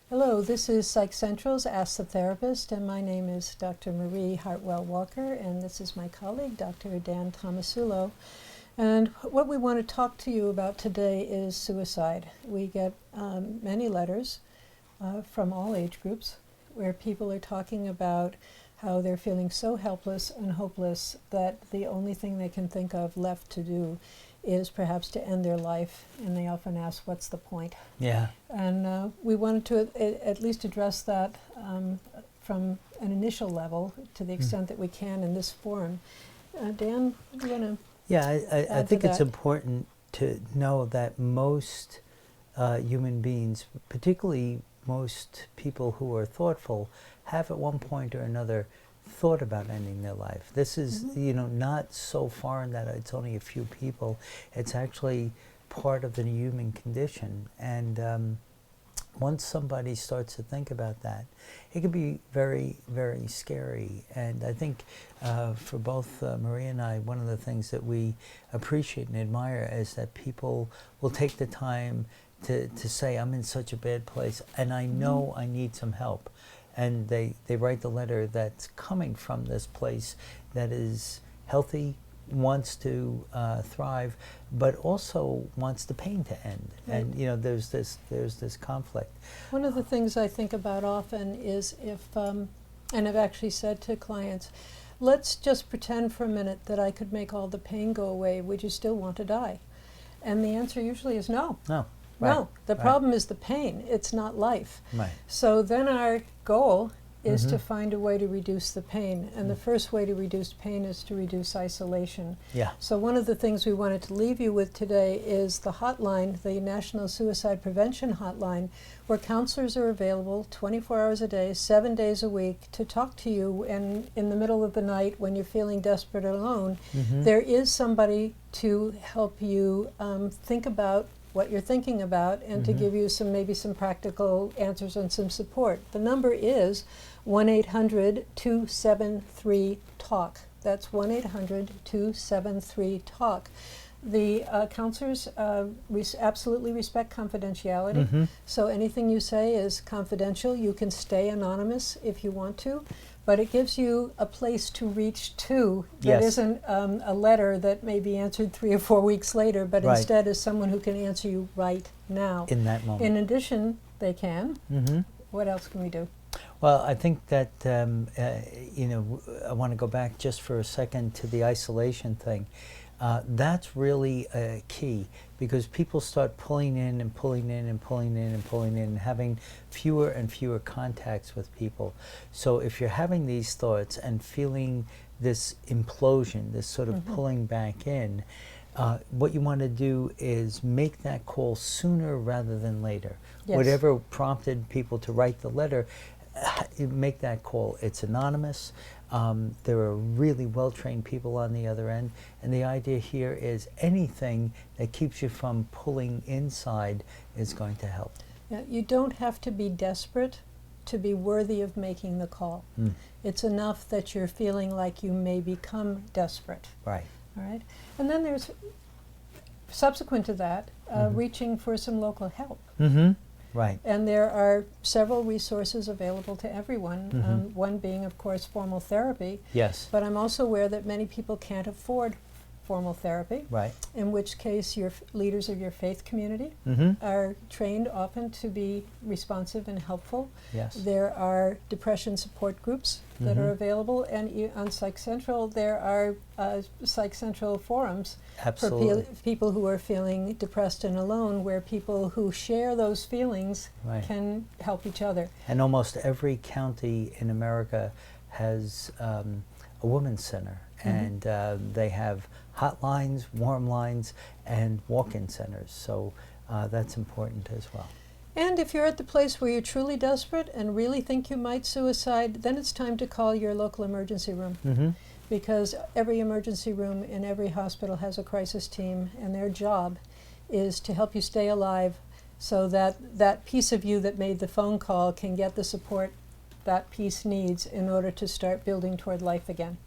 Hello, this is Psych Central's Ask the Therapist, and my name is Dr. Marie Hartwell-Walker, and this is my colleague, Dr. Dan Tomasulo. And what we want to talk to you about today is suicide. We get many letters from all age groups where people are talking about how they're feeling so helpless and hopeless that the only thing they can think of left to do is perhaps to end their life, and they often ask, what's the point? Yeah. And we wanted to at least address that from an initial level to the extent that we can in this forum. Dan, do you want to Yeah, I think it's that? important to know that most human beings, particularly most people who are thoughtful, have at one point or another thought about ending their life. This is, not so foreign that it's only a few people. It's actually part of the human condition. And once somebody starts to think about that, it can be very, very scary. And I think for both Marie and I, one of the things that we appreciate and admire is that people will take the time to say, I'm in such a bad place, and I know I need some help. And they write the letter that's coming from this place that is healthy, wants to thrive, but also wants the pain to end. Right. And there's this conflict. One of the things I think about often is if, and I've actually said to clients, let's just pretend for a minute that I could make all the pain go away. Would you still want to die? And the answer usually is no. No. No, the Right. problem is the pain. It's not life. Right. So then our goal is to find a way to reduce the pain. And the first way to reduce pain is to reduce isolation. Yeah. So one of the things we wanted to leave you with today is the hotline, the National Suicide Prevention Hotline, where counselors are available 24 hours a day, 7 days a week, to talk to you. And in the middle of the night, when you're feeling desperate or alone, there is somebody to help you think about what you're thinking about and to give you maybe some practical answers and some support. The number is 1-800-273-TALK. That's 1-800-273-TALK. The counselors absolutely respect confidentiality, so anything you say is confidential. You can stay anonymous if you want to, but it gives you a place to reach to that isn't a letter that may be answered 3 or 4 weeks later, but instead is someone who can answer you right now. In that moment. In addition, they can. What else can we do? Well, I think that, I want to go back just for a second to the isolation thing. That's really key, because people start pulling in and pulling in and pulling in and pulling in and having fewer and fewer contacts with people. So if you're having these thoughts and feeling this implosion, this sort of pulling back in, what you want to do is make that call sooner rather than later. Yes. Whatever prompted people to write the letter, make that call. It's anonymous. There are really well-trained people on the other end, and the idea here is anything that keeps you from pulling inside is going to help. Yeah, you don't have to be desperate to be worthy of making the call. It's enough that you're feeling like you may become desperate. Right. All right? And then there's, subsequent to that, reaching for some local help. Right. And there are several resources available to everyone, one being, of course, formal therapy. Yes. But I'm also aware that many people can't afford formal therapy, Right. in which case your leaders of your faith community are trained often to be responsive and helpful. Yes. There are depression support groups that are available, and on Psych Central there are Psych Central forums Absolutely. for people who are feeling depressed and alone, where people who share those feelings can help each other. And almost every county in America has a women's center, and they have hotlines, warm lines, and walk-in centers. So that's important as well. And if you're at the place where you're truly desperate and really think you might suicide, then it's time to call your local emergency room. Because every emergency room in every hospital has a crisis team, and their job is to help you stay alive so that that piece of you that made the phone call can get the support that piece needs in order to start building toward life again.